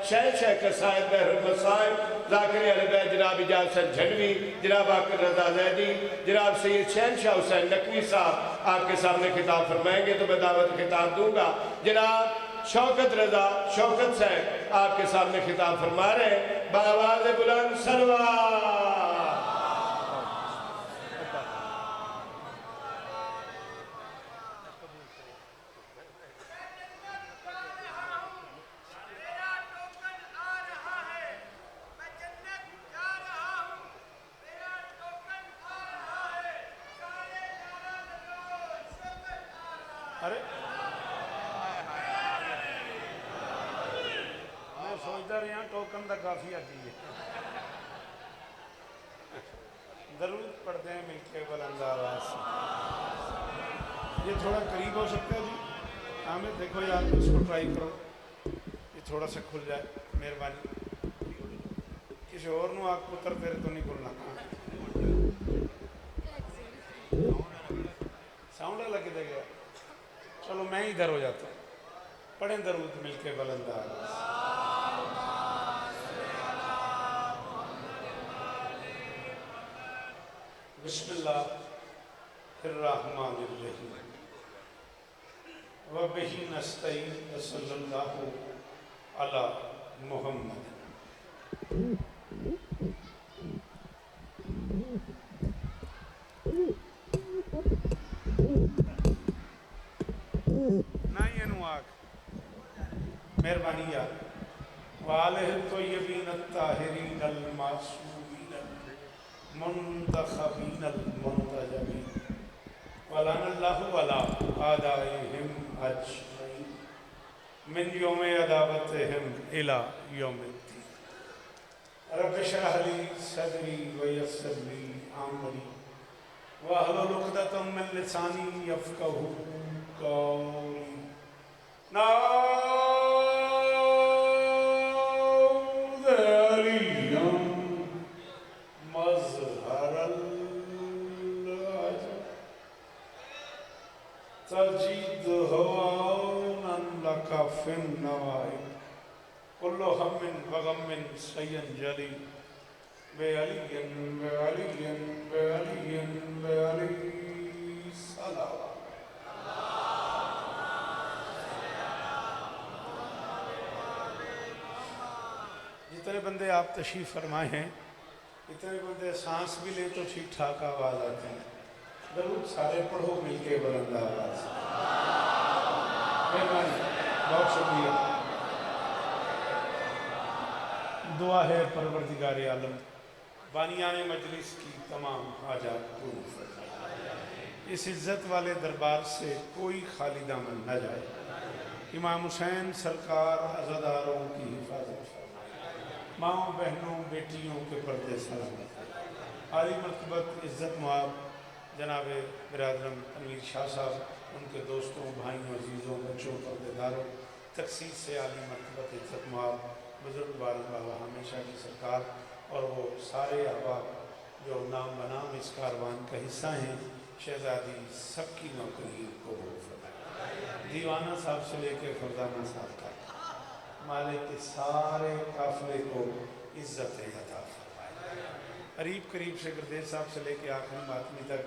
शहनशाह कसायद बहरुल मसाइब ज़ाकिर अहले बैत जनाब इजाज़ हसन झनवी, जनाब आकिर रज़ा ज़ैदी, जनाब सैयद शहनशाह हुसैन नकवी साहब आपके सामने खिताब फरमाएंगे तो मैं दावत खिताब दूंगा। जनाब शौकत रज़ा शौकत साहब आपके सामने खिताब फरमा रहे हैं बावाज़ बुलंद सलवात। अरे मैं सोचता रहा टोकन का काफी आती है। दरूद पढ़ते हैं मिलके बुलंद आवाज़ से। ये थोड़ा करीब हो सकता है जी। आमिर देखो यार इसको ट्राई करो, ये थोड़ा सा खुल जाए मेहरबानी। किसी और नू आग पुत्र तेरे तो नहीं खुलना। साउंड अलग किधर गया? चलो मैं ही इधर हो जाता हूँ। पढ़ें दरूद मिलके बुलंद आवाज़। बिस्मिल्लाहिर्रहमानिर्रहीम व बिही नस्तईन व सल्लल्लाहु अला मुहम्मद। नहीं अनुवाक मेहरबानी यार वाले तो ये भी नत्ताहिरीन अल मासूमीन मुंतखबीन अल मुंतजबीन वलानल्लाहु वला आदाइहिम अजमईन मिन यौम अदावतिहिम इला यौमिद्दीन। रब इश्रह ली सदरी व यस्सिर ली अमरी वहलुल उक़दतम मिन लिसानी यफ़क़हू कौली। नाज़रियम मज़हरल अजब तजिदहु औनन लका फिन नवाइब कुल्लु हम्मिन व गम्मिन सय्यन जली बेअलियन बेअलियन बेअलियन बेअली सलाम। जितने बंदे आप तशरीफ़ फरमाए हैं, इतने बंदे सांस भी ले तो ठीक ठाक आवाज़ आती है। दरूद सारे पढ़ो मिलके बुलंद आवाज़। मेहरबानी, बहुत शुक्रिया। दुआ है परवरदिगार आलम बानियान मजलिस की तमाम हाजात पूरी फरमाए। इस इज़्ज़त वाले दरबार से कोई खाली दामन न जाए। इमाम हुसैन सरकार अज़ादारों की हिफाजत फरमाए। माओ बहनों बेटियों के पर्दे सलामत। आली मरतबत इज़्ज़त मुआब जनाब बिरादरम अमीर शाह साहब, उनके दोस्तों भाइयों अजीज़ों बच्चों पर्देदारों, तकसीस से आली मरतबत इज़्ज़त मुआब बुज़ुर्ग बारक बाबा हमेशा की सरकार और वो सारे अहबाब जो नाम बनाम इस कारवान का हिस्सा हैं, शहज़ादी सबकी नौकरी को फरमाए। दीवाना साहब से लेकर फरदाना साहब तक मालिक के सारे काफ़िले को इज़्ज़त अता फरमाए। करीब करीब से गुरदेव साहब से लेकर आखिरी मातमी तक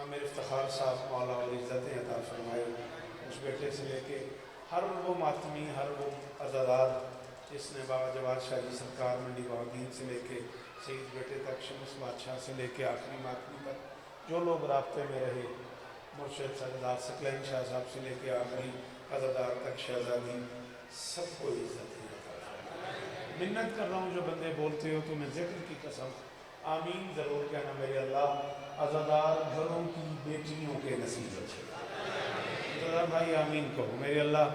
आमिर इफ्तिखार साहब मौला और इज़्ज़त अता फरमाए। उस बेटे से लेके हर वो मातमी, हर वो अज़ादार जिसने बाबा जवाद शाह जी सरकार मंडी बागीन से लेके सईद बेटे तक, शमस बादशाह से लेके आखिरी मातमी तक जो लोग राब्ते में रहे, मुर्शद सरदार सकलैन शाह साहब से लेके आखिरी अज़ादार तक शहज़ादी, सबको इज़्ज़त मिन्नत कर रहा हूँ। जो बंदे बोलते हो तो मैं ज़िक्र की कसम आमीन ज़रूर कहना मेरे अल्लाह। अज़ादार घरों की बेटियों के नसीब अच्छे भाई आमीन कहो मेरे अल्लाह।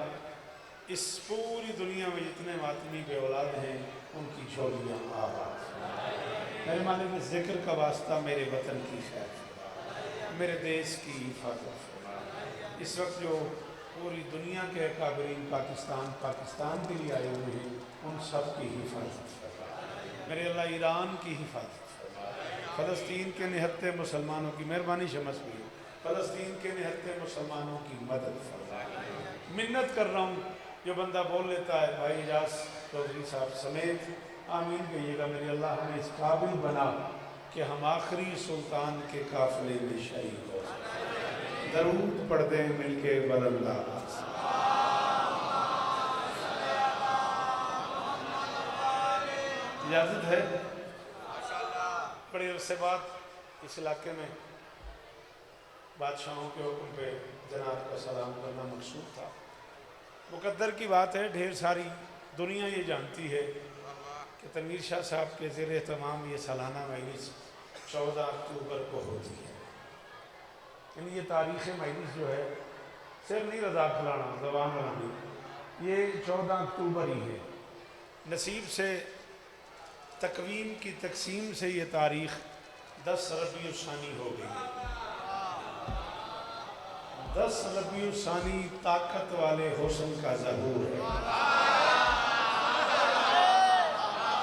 इस पूरी दुनिया में जितने मातमी बे औलाद हैं उनकी झोलियाँ आबाद। मेरे मालिक इस ज़िक्र का वास्ता मेरे वतन की खैर, मेरे देश की हिफाजत। इस वक्त जो पूरी दुनिया के अकाबरीन पाकिस्तान के लिए आए हुए हैं उन सब की हिफाजत मेरे अल्लाह। ईरान की हिफाजत, फ़लस्तीन के निहत्ते मुसलमानों की मेहरबानी शमस भी, फ़लस्तीन के निहत्ते मुसलमानों की मदद। मिन्नत कर रहा हूँ, जो बंदा बोल लेता है भाई इजाज़ चौधरी साहब समेत आमीन कहिएगा। मेरे अल्लाह हमें इस काबिल बना कि हम आखिरी सुल्तान के काफिले में शरीक हो सकें। दरूद पढ़ दें मिलके बुलंद आवाज़ से। इजाज़त है। बड़े अरसे बाद इस इलाके में बादशाहों के हुक्म पे जनाब का सलाम करना मकसूद था। मुकद्दर की बात है, ढेर सारी दुनिया ये जानती है कि तनवीर शाह साहब के ज़ेर एहतमाम ये सालाना मजलिस 14 अक्टूबर को होती है। यानी ये तारीख़ मजलिस जो है सिर्फ नहीं रजा खिलाना जबान बनानी, ये 14 अक्टूबर ही है। नसीब से तकवीम की तकसीम से ये तारीख़ 10 रबीउल सानी हो गई है। 10 रबीउल सानी ताकत वाले हुस्न का ज़हूर है।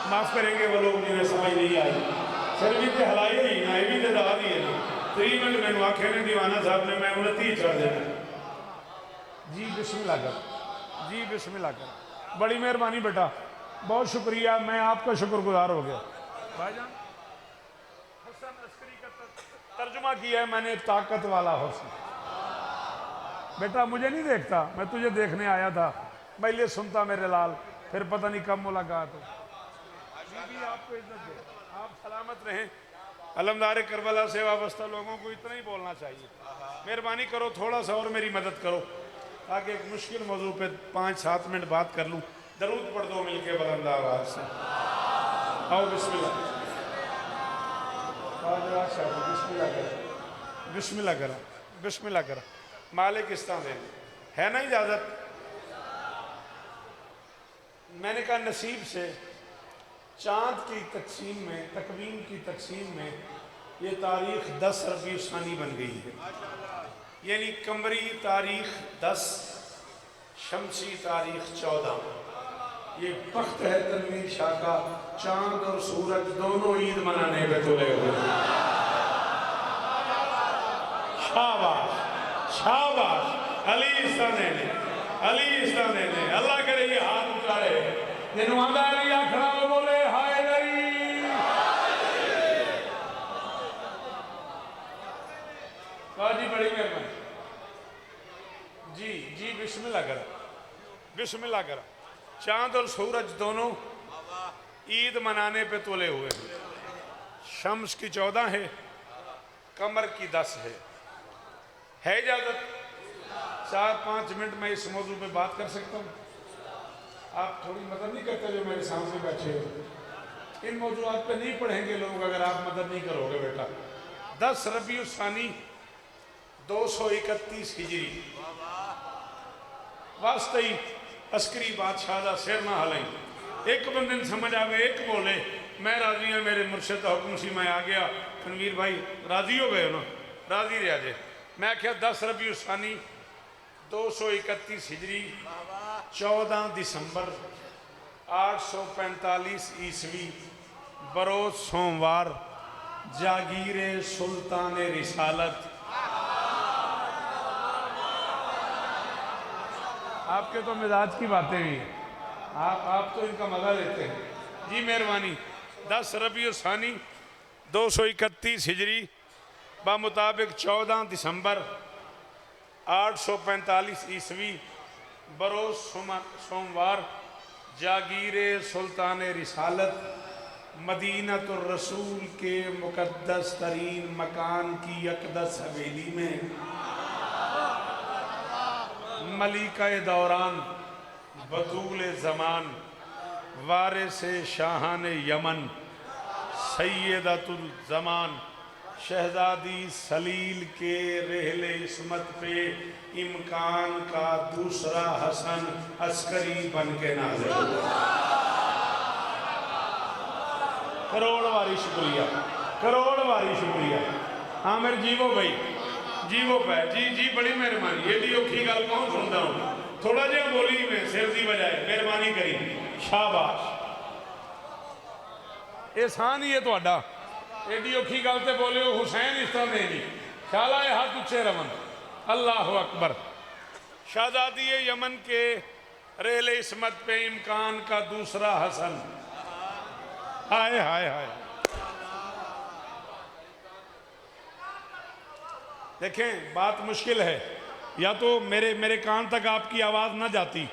माफ़ करेंगे वो लोग जिन्हें समझ नहीं आई, फिर भी तो हलाई नहीं ना, ये भी तो दवा दी है ना। 3 मिनट मैंने आखे ने दीवाना साहब ने मैं 29 चढ़ देना। जी बिस्मिल्लाह कर, जी बिस्मिल्लाह कर। बड़ी मेहरबानी बेटा, बहुत शुक्रिया, मैं आपका शुक्रगुजार हो गया। भाईजान हसन अस्करी का तर्जुमा किया है मैंने, ताकत वाला हुस्न। बेटा मुझे नहीं देखता, मैं तुझे देखने आया था, पहले सुनता मेरे लाल, फिर पता नहीं कब मुलाकात हो। बीबी आपको इज्जत दे, आप सलामत रहें। अलमदार करबला से वाबस्ता लोगों को इतना ही बोलना चाहिए। मेहरबानी करो थोड़ा सा और मेरी मदद करो ताकि एक मुश्किल मौजू पे 5-7 मिनट बात कर लूँ। दरूद पढ़ दो मिलके बुलंद आवाज़ से। आओ बिस्मिल्लाह, बिस्मिल्लाह करा, बिस्मिल्लाह करा, बिस्मिल्लाह करा। मालिक इस्तान दे है ना इजाज़त। मैंने कहा नसीब से चाँद की तकसीम में, तकवीम की तकसीम में ये तारीख़ 10 रबीउल सानी बन गई है। यानी कमरी तारीख़ 10, शमसी तारीख़ 14। ये वक्त है तनवीर शाह का, चाँद और सूरज दोनों ईद मनाने पे तुले हुए। शाबाश शाबाश, अली इस्ताने ने, अली इस्ताने ने, अल्लाह करे ये हाथ उठाए जिन्हों आंदा अली आखना वो बोले हाय दरी। वाह जी बड़ी मेहरबानी जी, जी बिस्मिल्लाह करा, बिस्मिल्लाह करा। चांद और सूरज दोनों ईद मनाने पे तुले हुए हैं। शम्स की 14 है, कमर की 10 है इजाज़त। 4-5 मिनट में इस मौजू पे बात कर सकता हूँ। आप थोड़ी मदद नहीं करते जो मेरे सामने बैठे हो। इन मौजूआत पे नहीं पढ़ेंगे लोग अगर आप मदद नहीं करोगे बेटा। 10 रबीउल सानी 231 हिजरी वास्ते ही अस्करी बादशाह का सिर ना हलें। एक बंदे समझ आ गए, एक बोले मैं राजी हाँ, मेरे मुर्शद का हुक्म सी मैं आ गया। तनवीर भाई राजी हो गए हो ना? राजी रहा जे। मैं क्या 10 रबीउल सानी 231 हिजरी 14 दिसंबर 845 ईस्वी बरोज सोमवार जागीर सुल्तान रिसालत। आपके तो मिजाज की बातें भी हैं, आप तो इनका मजा लेते हैं। जी मेहरबानी। 10 रबीउल सानी 231 हिजरी बामुताबिक 14 दिसंबर 845 ईस्वी बरोज सोमवार जागीर सुल्तान रिसालत मदीनतुर रसूल के मुकद्दस तरीन मकान की अक़दस हवेली में मलिका दौरान बतूल ज़मान वारिस शाहान यमन सैयदतुल ज़मान शहजादी सलील के रहले इस्मत पे इम्कान का दूसरा हसन अस्करी बन के नाज़िल हुआ। करोड़ वारी शुक्रिया, करोड़ वारी शुक्रिया। हाँ मेरे जीवो भाई, जीवो पै जी, जी बड़ी मेहरबानी। एडी औखी गल कौन सुनता हूँ, थोड़ा जहा बोली में सिर की बजाय मेहरबानी करी। शाबाश, एहसान ही है तुहाडा। एडी औखी गल तो बोले हो हुसैन इस तरह नहीं, ख्याल हाथ उच्चे रवन। अल्लाह अकबर। शहजादी यमन के रेल इसमत पे इम्कान का दूसरा हसन। हाय हाय हाय। देखें बात मुश्किल है, या तो मेरे कान तक आपकी आवाज़ ना जाती,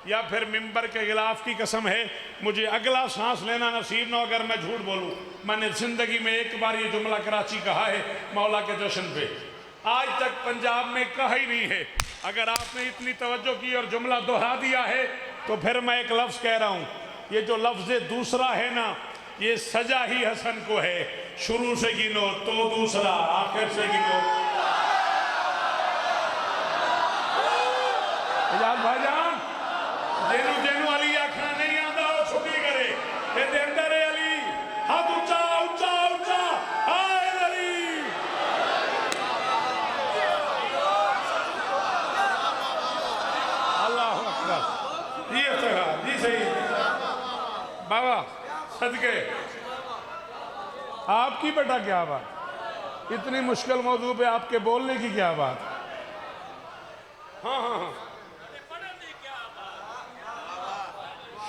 या फिर मिंबर के गिलाफ की कसम है मुझे अगला सांस लेना नसीब ना हो अगर मैं झूठ बोलूं। मैंने जिंदगी में एक बार ये जुमला कराची कहा है मौला के जश्न पे, आज तक पंजाब में कहा ही नहीं है। अगर आपने इतनी तवज्जो की और जुमला दोहरा दिया है तो फिर मैं एक लफ्ज़ कह रहा हूँ, ये जो लफ्ज़ दूसरा है ना, ये सजा ही हसन को है। शुरू से गिनो तो दूसरा, आखिर से गिनो। भाईजान जेनू जेनू अली आखना नहीं आता वो छुट्टी करे, ये दे अंदर है अली। हाथ ऊंचा ऊंचा ऊंचा, हाय अली। अल्लाह अकबर। ये इफ्तिखार जी सही बाबा सदके आपकी। बेटा क्या बात, इतनी मुश्किल मौजू पे आपके बोलने की क्या बात। हाँ हाँ हाँ,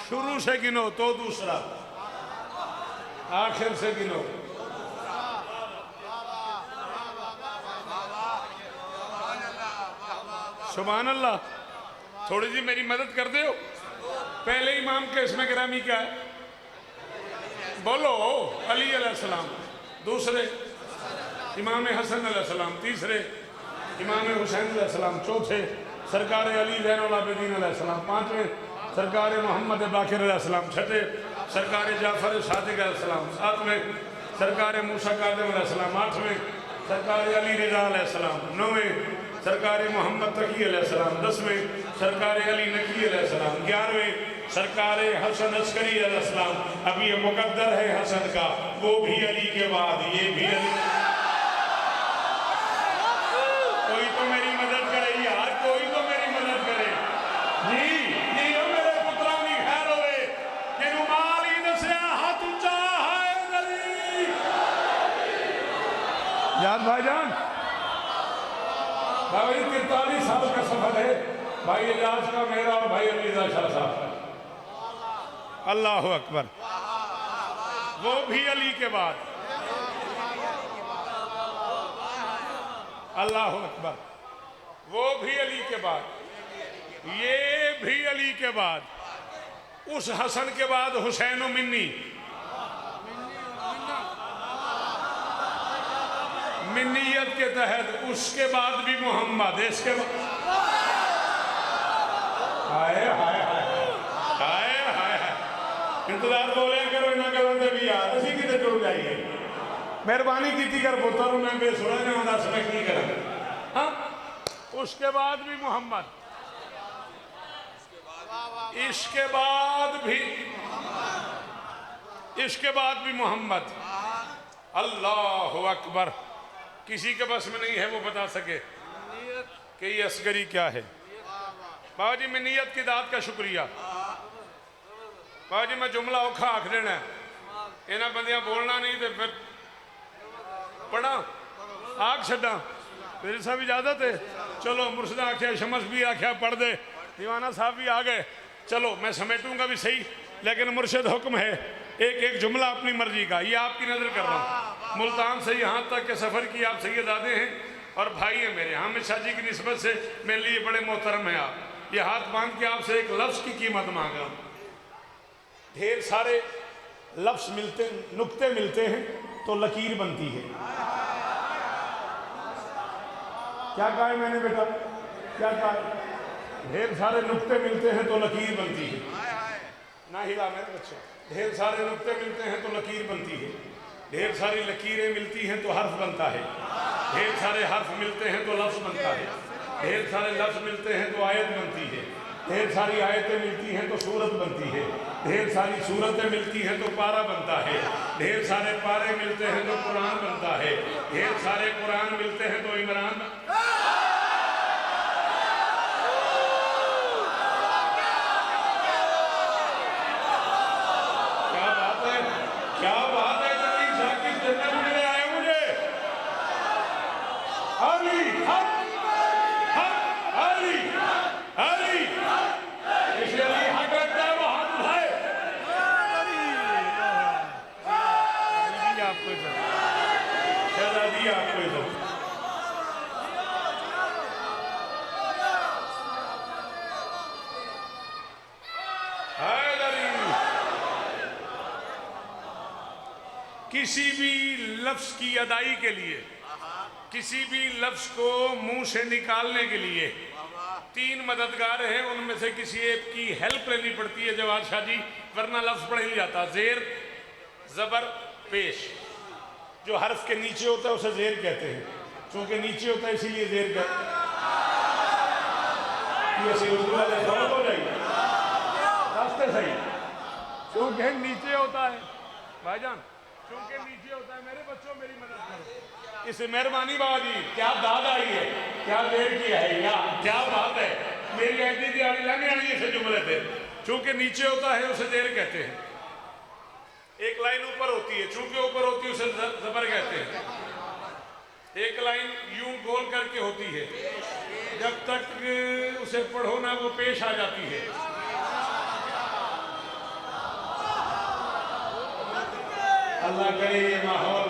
शुरू से गिनो तो दूसरा, आखिर से गिनो। सुभान अल्लाह। थोड़ी सी मेरी मदद कर दो। पहले इमाम के इसमें गिरामी क्या है बोलो? अली अलैहिस्सलाम, दूसरे इमाम हसन अलैहिस्सलाम, तीसरे इमाम हुसैन अलैहिस्सलाम, चौथे सरकार अली ज़ैनुल आबिदीन अलैहिस्सलाम, पांचवें सरकार मोहम्मद बाकिर अलैहिस्सलाम, छठे सरकार जाफर सादिक अलैहिस्सलाम, सातवें सरकार मूसा कादिम अलैहिस्सलाम, आठवें सरकार अली रिज़ा अलैहिस्सलाम, नौवें सरकार मोहम्मद तकी अलैहिस्सलाम, 10वें सरकार अली नकी अलैहिस्सलाम, 11वें सरकार हसन अस्करी अलैहिस्सलाम। अब ये मुकद्दर है हसन का, वो भी अली के बाद ये भी अली। कोई तो मेरी मदद करे यार, कोई तो मेरी मदद करे जी। ये मेरे पुत्रा की खैर होवे कि रुमाल ही दसिया, हाथ ऊंचा है अली। याद भाईजान, भाई 43 साल का सफर है भाई एजाज का मेरा और भाई अली रज़ा शाह साहब। अल्लाह अकबर। वो भी अली के बाद, अल्लाह अकबर, वो भी अली के बाद, ये भी अली के बाद, उस हसन के बाद हुसैन व मिन्नी, मिन्नियत के तहत उसके बाद भी मोहम्मद, इसके बाद हाय हाय हाय हाय हाय। इंतजार बोले करो ना करो भी यार असी कितने जुड़ जाइए। मेहरबानी की कर पुत्र मैं बेसुरा ने दस मैं की करा। हाँ, उसके बाद भी मोहम्मद, इसके बाद भी मोहम्मद। अल्लाह अकबर। किसी के बस में नहीं है वो बता सके कि ये असगरी क्या है। बाबा जी मिन्नियत की दात का शुक्रिया। बाबा जी मैं जुमला औखा आख देना, इन्होंने बंदियां बोलना नहीं तो फिर पढ़ा आग छा मेरे साहब इजाजत है। चलो मुर्शदा आख्या, शमस भी आख्या, पढ़ दे, दीवाना साहब भी आ गए। चलो मैं समेटूंगा भी सही, लेकिन मुर्शिद हुक्म है एक एक जुमला अपनी मर्जी का। ये आपकी नजर कर रहा हूँ। मुल्तान से यहाँ तक के सफ़र की आप सैयदादे हैं और भाई हैं मेरे। हामिद शाह जी की निस्बत से मेरे लिए बड़े मोहतरम हैं आप। ये हाथ बांध के आपसे एक लफ्ज़ की कीमत मांग रहा हूँ। ढेर सारे लफ्ज़ मिलते, नुक्ते मिलते हैं तो लकीर बनती है। क्या कहा है मैंने बेटा, क्या कहा है? ढेर सारे नुक्ते मिलते हैं तो लकीर बनती है। ना हिला मेरे बच्चे। ढेर सारे नुक्ते मिलते हैं तो लकीर बनती है। ढेर सारी लकीरें मिलती हैं तो हर्फ बनता है। ढेर सारे हर्फ मिलते हैं तो लफ्ज़ बनता है। ढेर सारे लफ्ज़ मिलते हैं तो आयत बनती है। ढेर सारी आयतें मिलती हैं तो सूरत बनती है। ढेर सारी सूरतें मिलती हैं तो पारा बनता है। ढेर सारे पारे मिलते हैं तो कुरान बनता है। ढेर सारे कुरान मिलते हैं तो इमरान। क्या बात है, क्या बात है। किस जन्नत में ले आए मुझे। अली हक हक अली अली। इसलिए चाहिए आपको इज्जत। किसी भी लफ्ज की अदाई के लिए, किसी भी लफ्ज को मुंह से निकालने के लिए 3 मददगार हैं, उनमें से किसी एक की हेल्प लेनी पड़ती है जवाद शाह जी, वरना लफ्ज पढ़ नहीं जाता। जेर, जबर, पेश। जो हर्फ के नीचे होता है उसे जेर कहते हैं, क्योंकि नीचे होता है इसीलिए जेर कहते हैं। उर्दू वाले समझ हो जाएगी, रास्ते सही, क्योंकि नीचे होता है भाईजान, क्योंकि नीचे होता है। मेरे बच्चों मेरी मदद करो, इसे मेहरबानी बाबा जी, क्या दाद आई है, क्या देर की है, या क्या बात है, मेरी ऐसी दिहाड़ी लाने आनी ऐसे जुमले थे। चूंकि नीचे होता है उसे देर कहते हैं। एक लाइन ऊपर होती है, चूंकि ऊपर होती है उसे जबर कहते हैं। एक लाइन यूं गोल करके होती है, जब तक उसे पढ़ो ना वो पेश आ जाती है। अल्लाह करे ये माहौल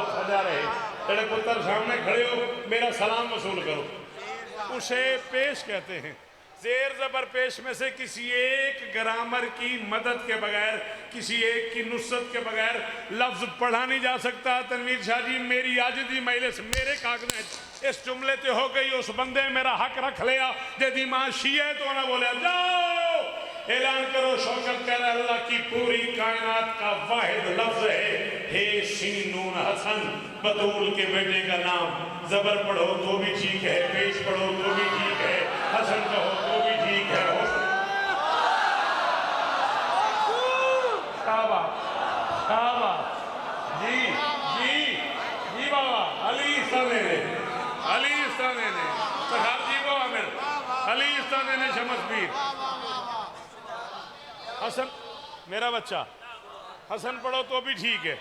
सजा रहे। तेरे पुत्र सामने खड़े हो, मेरा सलाम वसूल करो। उसे पेश कहते हैं। जेर जबर पेश में से किसी एक ग्रामर की मदद के बगैर, किसी एक की नुसरत के बगैर लफ्ज पढ़ा नहीं जा सकता। तनवीर शाह जी, मेरी आजिज़ी मजलिस मेरे कागज इस जुमले ते हो गई, उस बंदे मेरा हक रख लिया जे मां शीया तो ना बोले जाओ ऐलान करो शौकत कर अल्लाह की पूरी कायनात का वाहिद लफ्ज है हे सीन नून हसन, बतूल के बेटे का नाम। जबर पढ़ो तो भी ठीक है, पेश पढ़ो तो भी ठीक है, हसन कहो तो भी ठीक है। शाबाश शाबाश, जी जी जी बाबा, अली इस्ताने ने, अली इस्ताने ने, सखार जी को आमिर, अली इस्ताने ने, शमसबीर। हसन मेरा बच्चा, हसन पढ़ो तो भी ठीक है।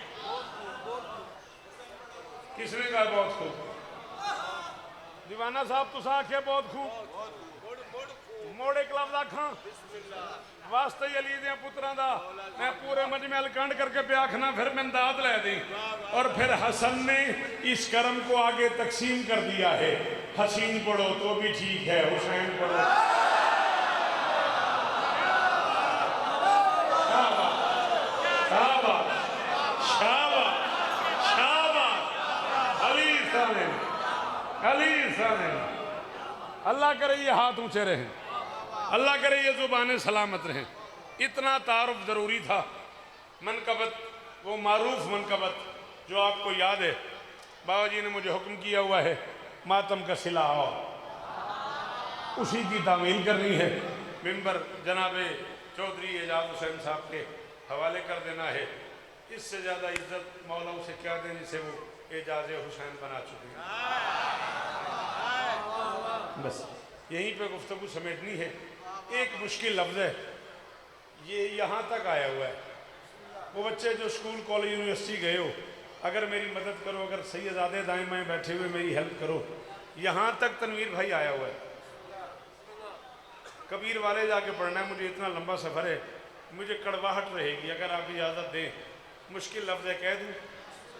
किसने कहा बहुत खूब? दीवाना साहब तुस आखे बहुत खूब। मोड़े कलम आखा वास्ते अली दे पुत्रां दा मैं पूरे मजमे अलकंड करके पे आखना, फिर मैं दाद लै दी। और फिर हसन ने इस कर्म को आगे तकसीम कर दिया है। हसीन पढ़ो तो भी ठीक है, हुसैन पढ़ो। अल्लाह करे ये हाथ ऊंचे रहें, अल्लाह करे ये जुबानें सलामत रहें। इतना तारुफ ज़रूरी था। मनकबत, वो मारूफ मनकबत जो आपको याद है, बाबा जी ने मुझे हुक्म किया हुआ है मातम का सिला आओ, उसी की तामील करनी है। मिंबर जनाबे चौधरी एजाज हुसैन साहब के हवाले कर देना है। इससे ज़्यादा इज्जत मौला उसे क्या दें जिसे वो एजाज हुसैन बना चुके हैं। बस यहीं पे गुफ्तगू समेटनी है। एक मुश्किल लफ्ज़ है, ये यहाँ तक आया हुआ है। वो बच्चे जो स्कूल कॉलेज यूनिवर्सिटी गए हो, अगर मेरी मदद करो, अगर सैयदादे दाएं बाएं बैठे हुए मेरी हेल्प करो। यहाँ तक तनवीर भाई आया हुआ है। कबीर वाले जाके पढ़ना है, मुझे इतना लंबा सफ़र है, मुझे कड़वाहट रहेगी। अगर आप इजाज़त दें, मुश्किल लफ्ज़ है, कह दूँ।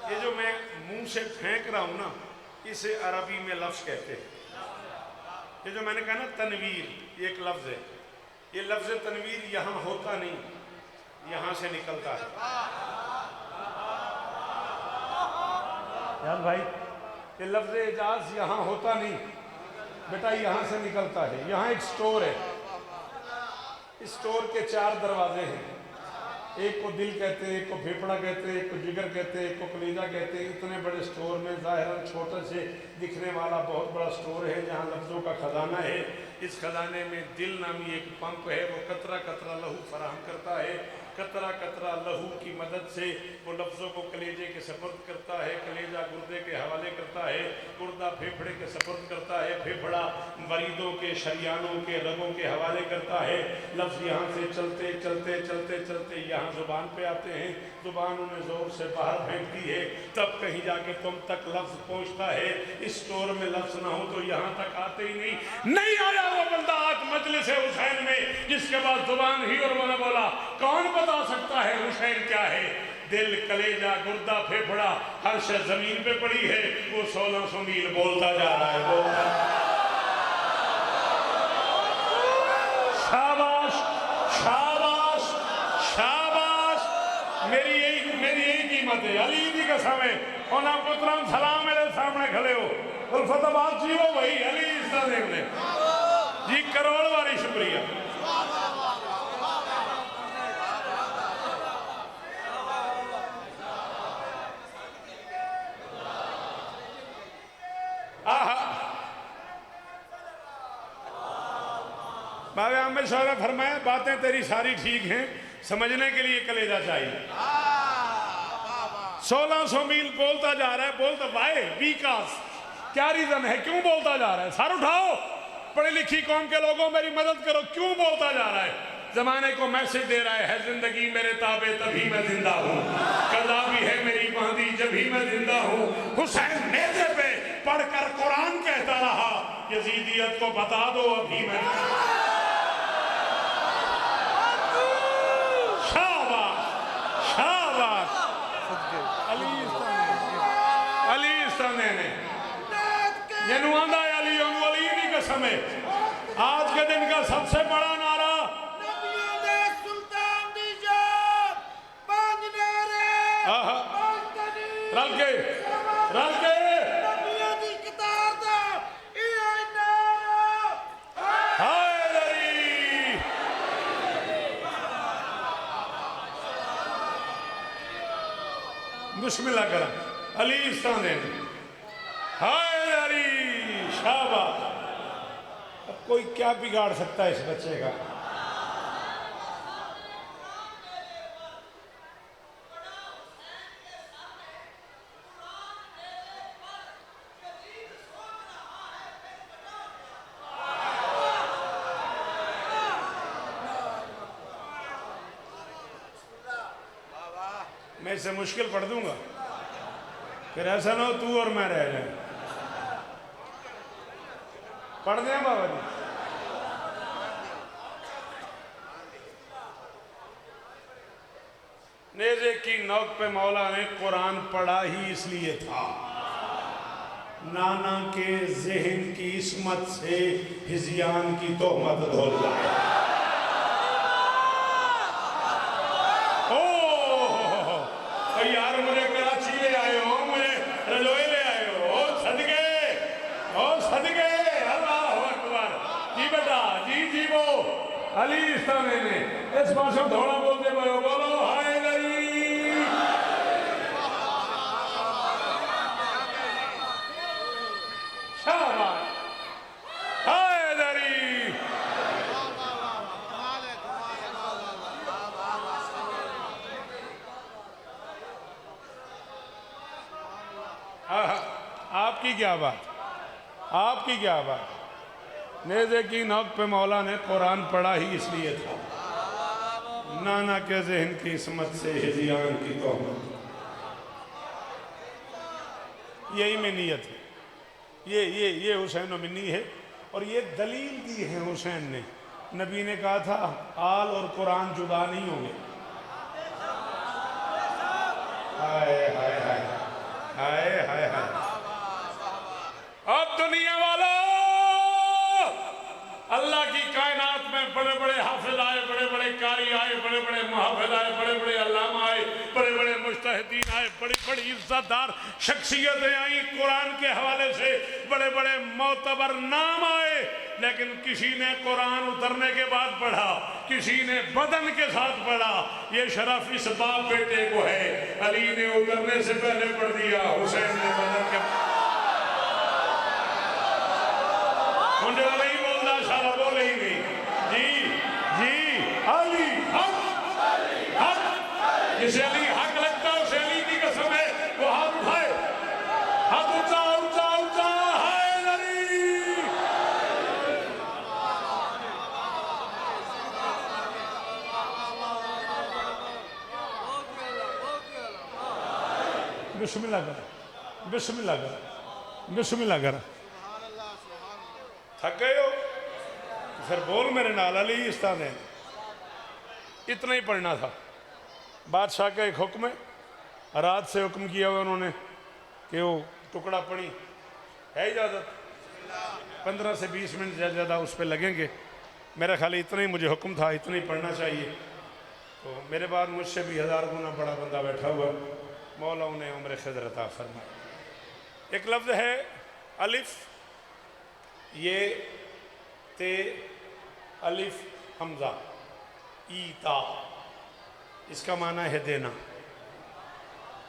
ये जो मैं मुंह से फेंक रहा हूँ ना, इसे अरबी में लफ्ज़ कहते हैं। ये जो मैंने कहा ना तनवीर, ये एक लफ्ज़ है। ये लफ्ज़ तनवीर यहाँ होता नहीं, यहाँ से निकलता है। यार भाई, ये लफ्ज़ एजाज यहाँ होता नहीं बेटा, यहाँ से निकलता है। यहाँ एक स्टोर है, इस स्टोर के 4 दरवाजे हैं। एक को दिल कहते हैं, एक को फेफड़ा कहते हैं, एक को जिगर कहते हैं, एक को कलीजा कहते हैं। इतने बड़े स्टोर में ज़ाहिरन छोटे से दिखने वाला बहुत बड़ा स्टोर है, जहाँ लफ्ज़ों का ख़जाना है। इस खजाने में दिल नामी एक पंप है, वो कतरा कतरा लहू फराहम करता है। कतरा कतरा लहू की मदद से वो लफ्ज़ों को कलेजे के सपुर्द करता है, कलेजा गुर्दे के हवाले करता है, गुर्दा फेफड़े के सपुर्द करता है, फेफड़ा मरीदों के शरियानों के रगों के हवाले करता है। लफ्ज़ यहाँ से चलते चलते चलते चलते यहाँ ज़ुबान पे आते हैं, ज़ुबान उन्हें ज़ोर से बाहर फेंकती है, तब कहीं जाके तुम तक लफ्ज़ पहुँचता है। इस स्टोर में लफ्ज़ ना हो तो यहाँ तक आते ही नहीं आया वो बंदा आज मजलिस हुसैन में जिसके बाद ज़ुबान ही और मैंने बोला कौन बता सकता है हुसैन क्या है। दिल, कलेजा, गुर्दा, फेफड़ा, हर शय जमीन पे पड़ी है, वो 1600 मील बोलता जा रहा है, बोलता। शाबाश, शाबाश, शाबाश। मेरी यही कीमत है। अली की कसम है, और ना पुत्रम सलाम मेरे सामने खड़े हो, उल्फताबाद जीवो भाई, अली इस्ता देव ने जी करोड़ बारी शुक्रिया। बाबा आमिर साहब ने फरमाया बातें तेरी सारी ठीक हैं, समझने के लिए कलेजा चाहिए। 1600 मील बोलता जा रहा है, बोलता वाई विकास, क्या रीजन है, क्यों बोलता जा रहा है? सर उठाओ, पढ़ी लिखी कौम के लोगों, मेरी मदद करो, क्यों बोलता जा रहा है? जमाने को मैसेज दे रहा है जिंदगी मेरे ताबे तभी मैं जिंदा हूँ, कदा भी है मेरी बांधी जब भी मैं जिंदा हूँ। हुसैन नेज़े पे पढ़कर कुरान कहता रहा, यजीदियत को बता दो अभी मैं। शाबाश, शाबाश। अली इस्ताने ने जिन्हों आंदा है अली, अली की कसम है, आज के दिन का सबसे बड़ा नारा रल के बिस्मिल्लाह करा अली इस्ताने हाय अली, शाबाश। अब कोई क्या बिगाड़ सकता है इस बच्चे का? मैं इससे मुश्किल पढ़ दूंगा, फिर ऐसा ना हो तू और मैं रह जाए। पढ़ दें बाबा जी? नेज़े की नोक पे मौला ने कुरान पढ़ा ही इसलिए था, नाना के जहन की इस्मत से हिजियान की तोहमत धोल जाए। यार मुझे कराची ले आए हो, मुझे रजोए ले आए हो, सदके अल्लाह अकबर जी। बेटा जी वो अली इस्ताने ने इस पास थोड़ा बोलते बोलो हाय अली। शाबाश, हाय अली। आपकी क्या बात, आपकी क्या बात। नेज़े की नोक पे मौला ने कुरान पढ़ा ही इसलिए था, नाना के जहन की इस्मत से हिजियान की तोहमत। यही में नियत है, ये हुसैन व मिन्नी है। और ये दलील दी है हुसैन ने, नबी ने कहा था आल और कुरान जुदा नहीं होंगे। हाय हाय हाय हाय हाय हाय। अब दुनिया वालों, अल्लाह की कायनात में बड़े बड़े हाफिज आए, बड़े बड़े कारी आए, बड़े बड़े मुहाफिज आए, बड़े बड़े अल्लामा आए, बड़े बड़े मुज्तहिदीन आए, बड़ी बड़ी इज्जतदार शख्सियतें आई कुरान के हवाले से, बड़े बड़े मोतबर नाम आए। लेकिन किसी ने कुरान उतरने के बाद पढ़ा, किसी ने बदन के साथ पढ़ा। ये शरफ इस बाप बेटे को है, अली ने उतरने से पहले पढ़ दिया, हुसैन ने बदन के। मुझे नहीं बोलना, शाला बोले ही नहीं। जी अली हक, हक। जिसे अली हक लगता है उसे अली की कसम है, वो हाथ उठाए, हाथ ऊंचा ऊंचा ऊंचा, हाय अली। बिस्मिल्लाह करो, बिस्मिल्लाह करो, बिस्मिल्लाह करो। थक गए हो फिर बोल मेरे नाल अली इस्ताने। इतना ही पढ़ना था। बादशाह का एक हुक्म है, रात से हुक्म किया हुआ उन्होंने कि वो टुकड़ा पढ़ी है इजाज़त 15 से 20 मिनट ज़्यादा उस पर लगेंगे। मेरा ख्याल इतना ही मुझे हुक्म था, इतना ही पढ़ना चाहिए। तो मेरे बाद मुझसे भी 1000 गुना बड़ा बंदा बैठा हुआ, मौला उन्हें उम्र खिज़र अता फरमाए। एक लफ्ज़ है अलिफ, ये ते अलिफ हमज़ा ईता, इसका माना है देना।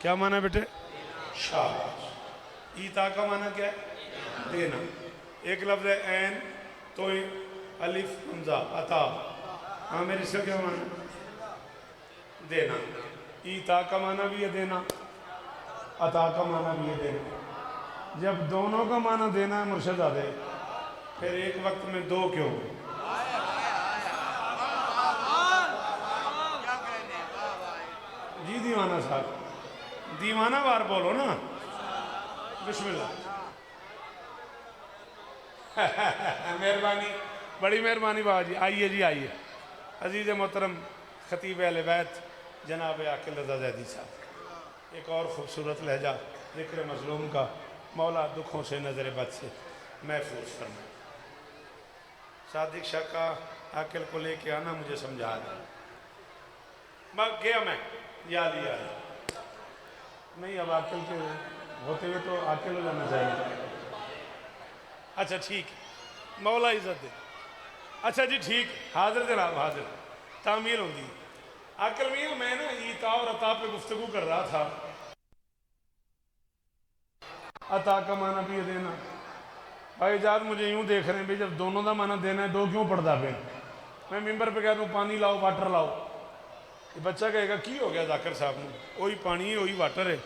क्या माना बेटे? शाबाश। ईता का माना क्या है? देना। एक लफ्ज़ है ऐन तो अलिफ हमज़ा अता, हाँ मेरे इसका क्या माना? देना। ईता का माना भी है देना, अता का माना भी है देना। जब दोनों का माना देना है मुर्शिदादे, फिर एक वक्त में दो क्यों? जी दीवाना साहब, दीवाना बार बोलो ना, बिस्मिल्लाह। मेहरबानी, बड़ी मेहरबानी बाबा जी। आइए जी आइए। अजीज़ मोहतरम खतीब अहले बैत जनाब आकिल रज़ा ज़ैदी साहब, एक और ख़ूबसूरत लहजा ज़िक्र मज़लूम का, मौला दुखों से नज़र बद से महफूज फरमाए। सादिक शाह का आकिल को लेके आना मुझे समझा रहा, मैं गया, मैं या लिया नहीं, अब आकिल के होते हुए तो आकिल हो जाना चाहिए। अच्छा ठीक, मौला इज़्ज़त दे। अच्छा जी ठीक, हाजिर जनाब हाजिर, तामील होगी। आकिल मियाँ मैं ना ईता और अता पे गुफ्तगू कर रहा था। अता का माना भी देना। भाई जात मुझे यूं देख रहे हैं भाई, जब दोनों का माना देना है दो क्यों पढ़ता पे? मैं मिंबर पे कह रहा हूँ पानी लाओ वाटर लाओ, ये बच्चा कहेगा की हो गया जाकर साहब ने, वही पानी है वही वाटर है,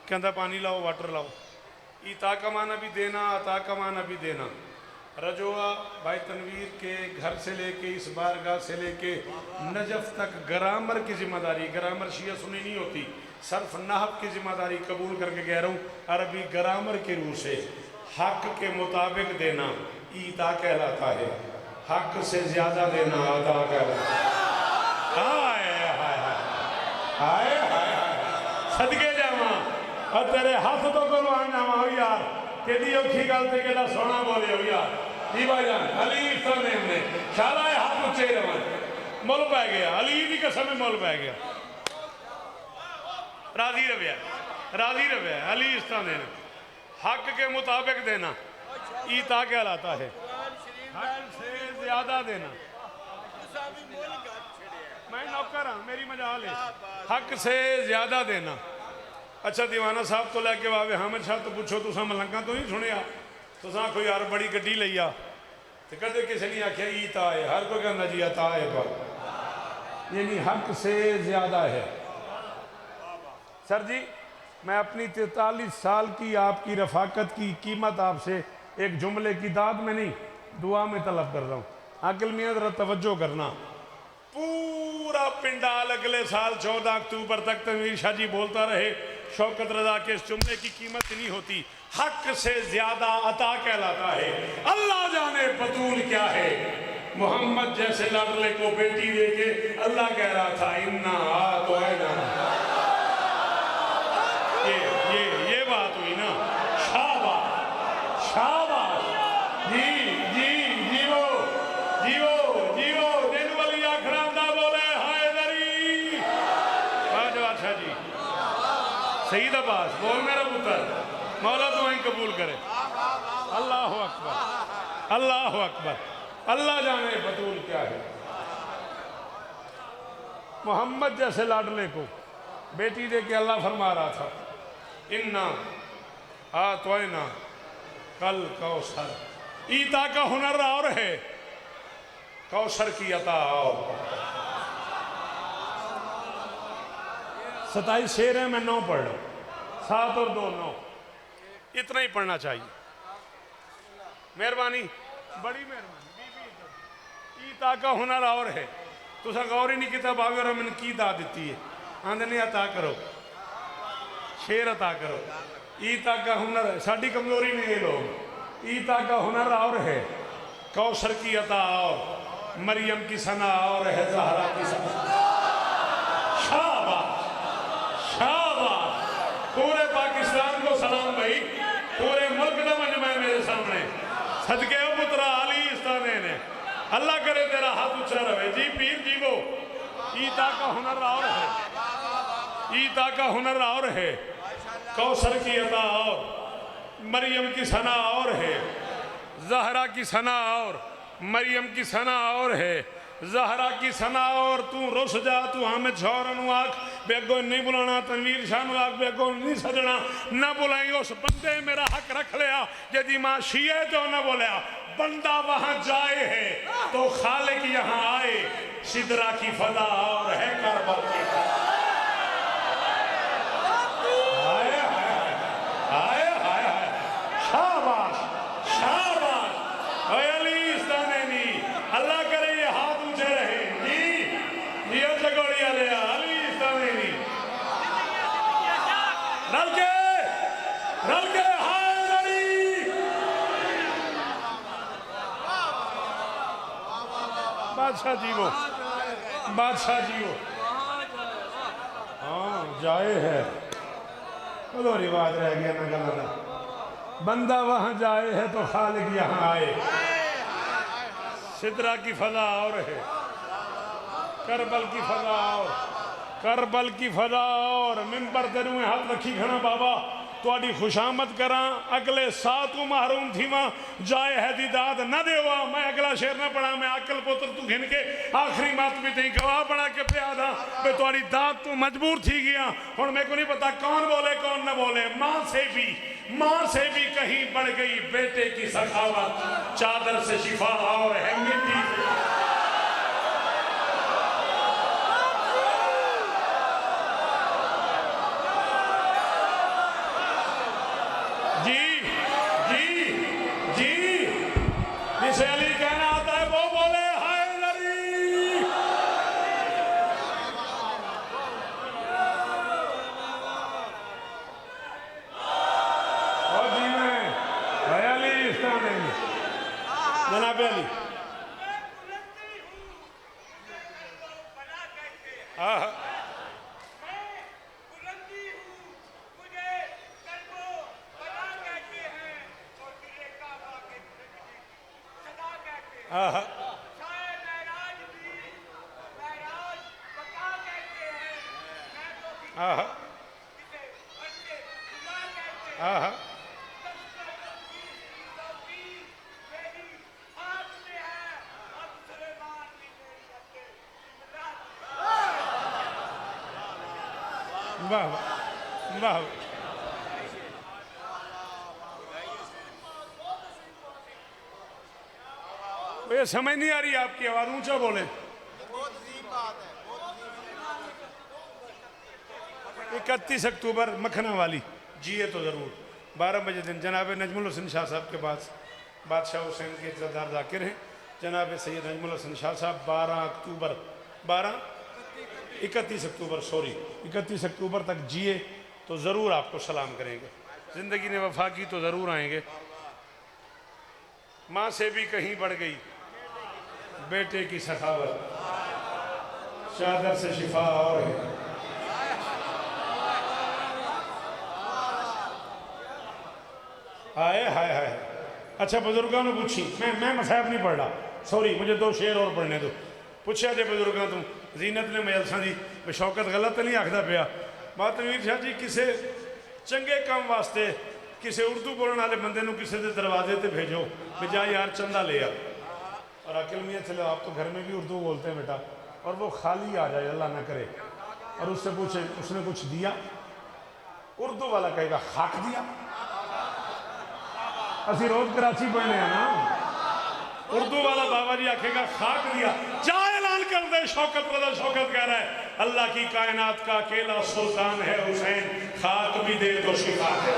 कहता पानी लाओ वाटर लाओ। ईता का माना भी देना, अता का माना भी देना। रजोआ भाई तनवीर के घर से लेके इस बारगाह से लेके नजफ तक ग्रामर की जिम्मेदारी, ग्रामर शिया सुनी नहीं होती, सर्फ नाहब की जिम्मेदारी कबूल करके कह रहा हूँ, अरबी ग्रामर के रूह से हक के मुताबिक देना ईता कहलाता है, हक से ज्यादा देना अता कहलाता है। हाय हाय हाय हाय सदके जावा और तेरे हाथ तो कुर्बान जावा हो यार, केदी औखी गल ते केड़ा सोना बोले हो यार। जी भाईजान अली इफ्तार ने शाला हाथ ऊंचे रवन, मुल पै गया, अली की कसम में मुल पै गया। राजी रव्या, राजी रव्या। अली इफ्तार ने हक के मुताबिक देना ईता कहलाता है, हक से ज्यादा देना। मैं नौकर हाँ, मेरी मजाल है, हक से ज्यादा देना। अच्छा दीवाना साहब तो लैके बाबे हामिद शाह तो पूछो, तुसा मलंगा तो नहीं सुनिया? तुसा कोई यार बड़ी गड्डी लई आ तो कदे किसी ने आख्या ईता है, हर कोई कहना जी अता है, पर यानी हक से ज्यादा है। सर जी मैं अपनी 43 साल की आपकी रफाकत की कीमत आपसे एक जुमले की दाद में नहीं दुआ में तलब कर रहा हूँ। आकिल मियाँ जरा तवज्जो करना, पूरा पिंडाल अगले साल 14 अक्टूबर तक तनवीर शाह जी बोलता रहे शौकत रजा के इस जुमले की कीमत नहीं होती, हक से ज्यादा अता कहलाता है। अल्लाह जाने बतूल क्या है, मोहम्मद जैसे लाडले को बेटी देके अल्लाह कह रहा था इन्ना तो है ना। ये बात हुई ना, शाबाश शाबाश, जी जी जीवो जीवो जीवो, दिन वाली आखरामदा बोले हाय दरी। अच्छा जी सईद अब्बास बोल मेरा पुत्र, मौला दुआएं कबूल करे। अल्लाह अकबर अल्लाह अकबर। अल्लाह जाने बतूल क्या है, मोहम्मद जैसे लाडले को बेटी दे के अल्लाह फरमा रहा था इन्ना आतोयना कल कौसर। ईता का हुनर और है, कौसर की अता और। 27 शेर है, मैं 9 पढ़ लो, 7 और 2 9, इतना ही पढ़ना चाहिए। मेहरबानी, बड़ी मेहरबानी। ईता का हुनर और है, तुसा गौर ही नहीं किया बाबे और मैंने की दा दी है, आंदे नहीं अता करो शेर अता करो। ईता का हुनर है, साड़ी कमजोरी नहीं ये लोग। ईता का हुनर और है, कौसर की अता और, मरियम की सना और है, ज़हरा की सना। शाबाश शाबाश सलाम भाई पूरे मुल्क का मजमा है मेरे सामने सदके ओ पुत्रा अली इस्ताने ने अल्लाह करे तेरा हाथ ऊंचा रहे जी पीर जी वो ईता का हुनर और है ईता का हुनर और है कौसर की अता और मरियम की सना और है जहरा की सना और मरियम की सना और है जहरा की सना और तू रुस जा तू हमें छोरन आख बेगो नहीं बुलाना तनवीर शाह आख बेगो नहीं सजना ना बुलाई उस बंदे मेरा हक रख लिया यदि मां शिए जो न बोलिया बंदा वहां जाए है तो खालिक यहाँ आए सिदरा की फदा और है करबल की आए आए आए शाबाश शाबाश अली इस्तानेनी अल्लाह करे ये हाथ ऊंचे रहे जी ये जगोड़िया ले अली इस्तानेनी रल के हाय अली बादशाह जी वो हाँ जाए है तो रिवाज रह गया ना गलत बंदा वहां जाए है तो खालिक यहाँ आए सिदरा की फजा और है करबल की फजा और मिंबर तेरू हाथ रखी खड़ा बाबा थोड़ी खुशामद करा अगले सातों महरूम थी वहां जाए है दीदाद न देवा मैं अगला शेर ना पढ़ा मैं अकल पुत्र तू घिन के आखिरी बात भी तई गवाह बना के पे आधा मैं थोड़ी दात तू मजबूर थी गया हुण मेरे को नहीं पता कौन बोले कौन न बोले मां से भी कहीं बढ़ गई बेटे की सखावत चादर से शिफा और है मिट्टी जिसे अली कहना आता है वो बोले हाय अली और जी में हाय अली इस्ताने जनाब अली हाँ वाह वाह ये समझ नहीं आ रही आपकी आवाज ऊंचा बोले 31 अक्टूबर मखना वाली जिए तो जरूर 12 बजे दिन जनाब नजमुल हसन शाह साहब के पास बादशाह हुसैन के इज़्ज़तदार जाकिर हैं जनाब सैयद नजमुल हसन शाह साहब 31 अक्टूबर तक जिए तो ज़रूर आपको सलाम करेंगे ज़िंदगी ने वफा की तो ज़रूर आएंगे माँ से भी कहीं बढ़ गई बेटे की सखावत चादर से शिफा और है हाय हाय हाय अच्छा बुजुर्गों ने पूछी मैं मसाहब नहीं पढ़ रहा सॉरी मुझे 2 शेर और पढ़ने दो पूछा जे बुजुर्गों तू जीनत ने मजलसा दी मैं शौकत गलत नहीं आखदा पिया बात तनवीर शाह जी किसी चंगे काम वास्ते किसी उर्दू बोलने वाले बंदे किसी के दरवाजे पे भेजो जा यार चंदा ले आ और अकिल मियाँ चलो आप तो घर में भी उर्दू बोलते हैं बेटा और वो खाली आ जाए अल्लाह ना करे और उससे पूछे उसने कुछ दिया उर्दू वाला कहेगा खाक दिया असी रोज कराची पढ़ने हैं ना उर्दू वाला बाबा जी आखेगा खाक दिया जा ऐलान कर दे शौकत रजा शौकत कह रहा है अल्लाह की कायनात का अकेला सुल्तान है हुसैन खाक भी दे तो शिफा है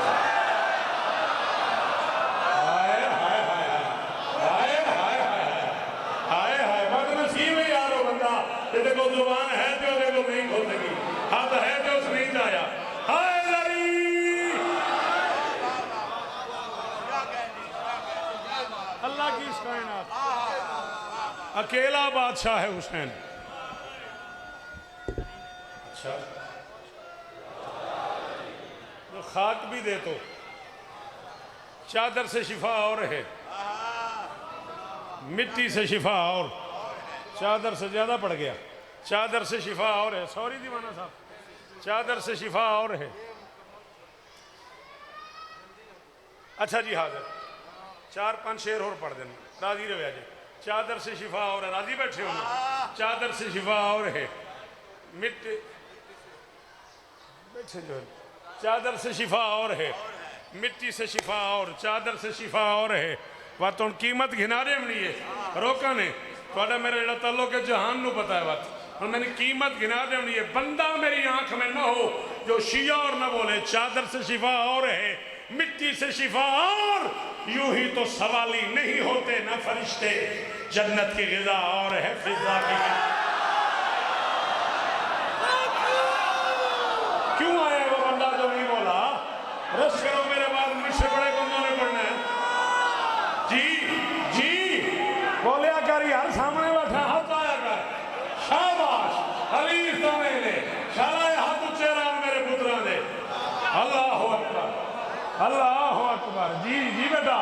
देखो जुबान है जो देखो नहीं खोल सकी हाथ है जो नहीं जाया हाय लड़ी अल्लाह की इस कायनात अकेला बादशाह है हुसैन अच्छा तो खाक भी दे तो चादर से शिफा और है, मिट्टी से शिफा और, चादर से ज्यादा पड़ गया, चादर से शिफा और है, सॉरी दीवाना साहब, चादर से शिफा और है। अच्छा जी हाजिर, 4-5 शेर और पढ़ देना, राजी रहे जी। चादर से शिफा और है, राजी बैठे हो ना? चादर से शिफा और है, मिट्टी बैठे जो है, चादर से शिफा और है, मिट्टी से शिफा और, चादर से शिफा और है। बात तो कीमत घिना रहे हमने ये रोका ने थोड़ा मेरा जो तल्लो के जहान नू पता है बात, और मैंने कीमत घिना दे हमने ये बंदा मेरी आंख में ना हो जो शिया और ना बोले चादर से शिफा और है, मिट्टी से शिफा और, यूं ही तो सवाली नहीं होते ना फरिश्ते, जन्नत की ग़िज़ा और है फिज़ा की। क्यों आया वो बंदा जो नहीं बोला? रश करो मेरे बाद, मुझसे बड़े बंदों ने पढ़ना है। जी जी बोलिया कर यार, सामने बैठा हाथ आया कर, शाबाश अली तो मैंने शाला हाथ ऊंचे राम मेरे पुत्रा ने, अल्लाह अकबर अल्लाह अकबर। जी जी बेटा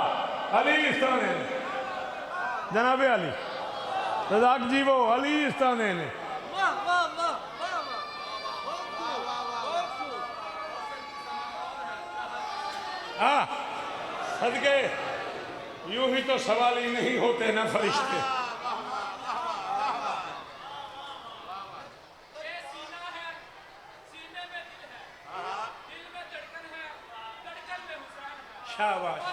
अली इस्ताने ने, जनाबे अली रजाक जी वो अली इस्ताने ने। हाँ सदके यूं ही तो सवाल ही नहीं होते ना फरिश्ते। शाबाश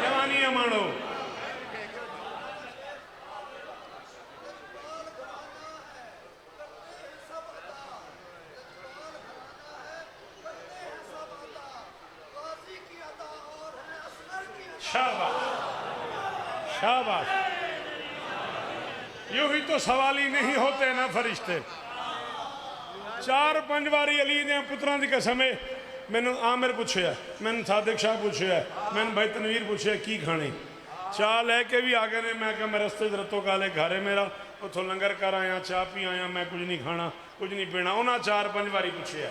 जवानी मानो। शाबाश शाबाश, यूं ही तो सवाल ही नहीं होते ना फरिश्ते। 4-5 बारी अली ने पुत्रां दी कसम है, मैनू आमिर पूछया, मैनू सादिक शाह पूछया, मैनू भाई तनवीर पूछया की खानी, चाह लैके भी आ गए ने। मैं क्या मैं रस्ते रत्तो काले घर है मेरा, उतो लंगर कर आया, चाह पी आया, मैं कुछ नहीं खाना कुछ नहीं पीना। उन्हें 4-5 बारी पूछया।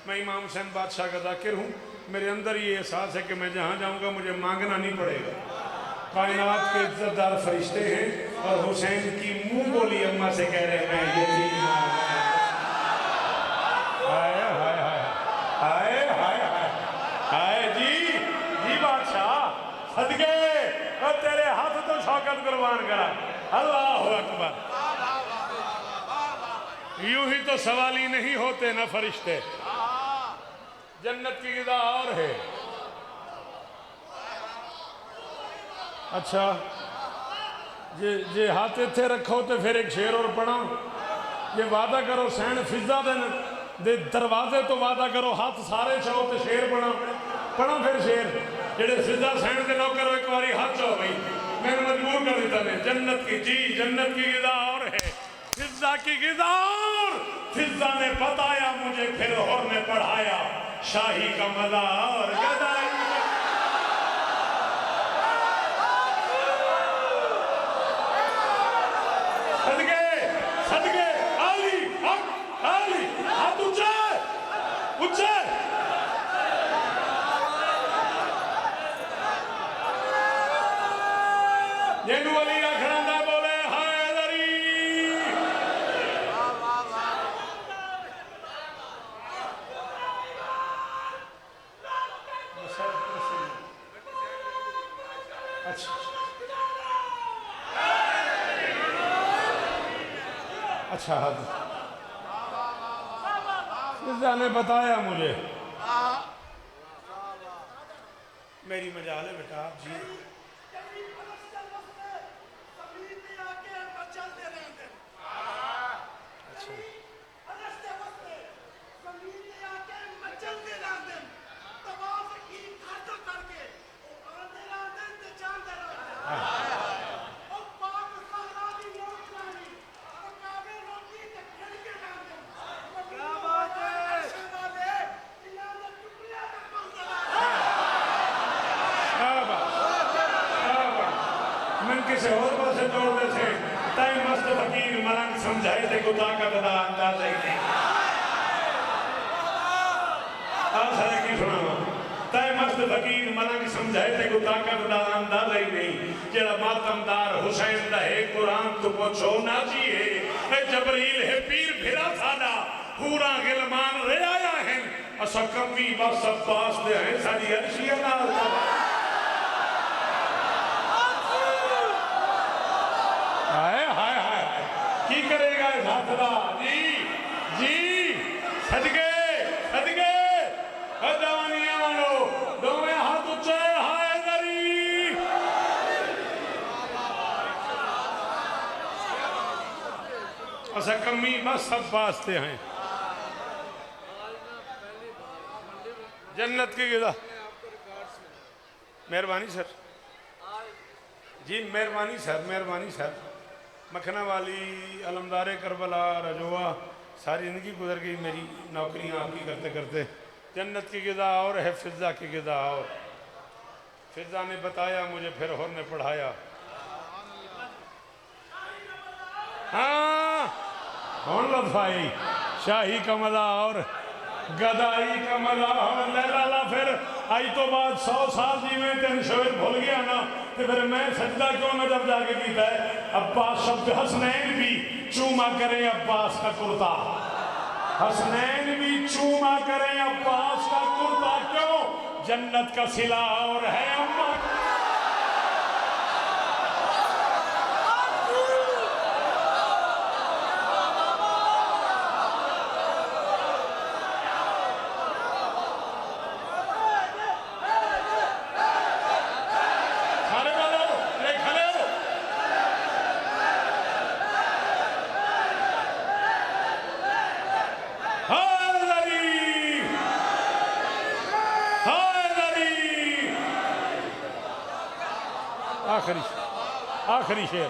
मैं इमाम हुसैन बादशाह का जाकिर हूँ, मेरे अंदर ये एहसास है कि मैं जहाँ जाऊँगा मुझे मांगना नहीं पड़ेगा। कायनात के इज्जतदार फरिश्ते हैं और हुसैन की मुंह बोली अम्मा से कह रहे हैं मैं ये हाय हाय हाय हाय हाय हाय हाय। जी जी बादशाह सदके और तेरे हाथ तो शौकत कुर्बान करा, अल्लाह अकबर। यूं ही तो सवाल ही नहीं होते ना फरिश्ते, जन्नत की ग़िज़ा और है। अच्छा जे हाथ इत्थे रखो तो फिर एक शेर और पढ़ा, ये वादा करो सैन फिजा दे दरवाजे तो वादा करो हाथ सारे चाहो तो शेर पढ़ा पढ़ा फिर शेर जेडे फिजा सैन के नौकर एक बारी हाथ चाहो भाई मैंने मजबूर कर दिता ने। जन्नत की जी जन्नत की ग़िज़ा और है, फिजा की ग़िज़ा और, फिजा ने बताया मुझे फिर और ने पढ़ाया, शाही का मज़ा और गदाई। सदके सदके अली हक अली, हाथ ऊंचे ऊंचे। जेनू अली आखना बोले हैदरी। अच्छा अच्छा फिजा ने बताया मुझे, मेरी मजाल है बेटा आप जी। किसी और पास जोड़ते थे तय मस्त फकीर मलंग समझाए थे को ताकत दा अंदाजा ही नहीं सारे की सुनावा तय मस्त फकीर मलंग समझाए थे को ताकत दा अंदाजा ही नहीं जेड़ा मातमदार हुसैन दा है कुरान तो पूछो ना जी है ए जबरील है पीर फिरा सादा पूरा गिलमान रे आया है असा कमी बस अब्बास दे है साडी अर्शिया नाल हाय हाय हाय की करेगा इस हाथदा जी जी सदके सदके जवानियां वालो दोवें हाथ ऊंचे हाय दरी असा कमी बस सब वास्ते हैं जन्नत की गिदा मेहरबानी सर जी मेहरबानी सर मखना वाली अलमदारे करबला रजोआ सारी जिंदगी गुजर गई मेरी नौकरियां आपकी करते करते जन्नत की गिदा और है फिजा की गिदा और फिजा ने बताया मुझे फिर और ने पढ़ाया हाँ कौन लफाई शाही का मजा और गदाई का मजा और लैला फिर आई तो बाद 100 साल जी में तेन शोर भूल गया ना तो फिर मैं सजदा क्यों न जब जाके कीता है अब्बास शब्द हसनैन भी चूमा करें अब्बास का कुर्ता हसनैन भी चूमा करें अब्बास का कुर्ता क्यों जन्नत का सिला और है अम्मा आखिरी शेर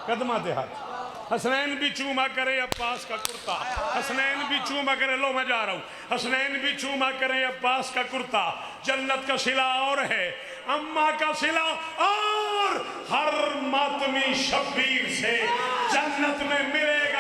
कदमा दे हाथ हसनैन भी चूमा करे अब्बास का कुर्ता हसनैन भी चूमा करे लो मैं जा रहा हूँ हसनैन भी चूमा करे अब्बास का कुर्ता जन्नत का सिला और है अम्मा का सिला और हर मातमी शब्बीर से जन्नत में मिलेगा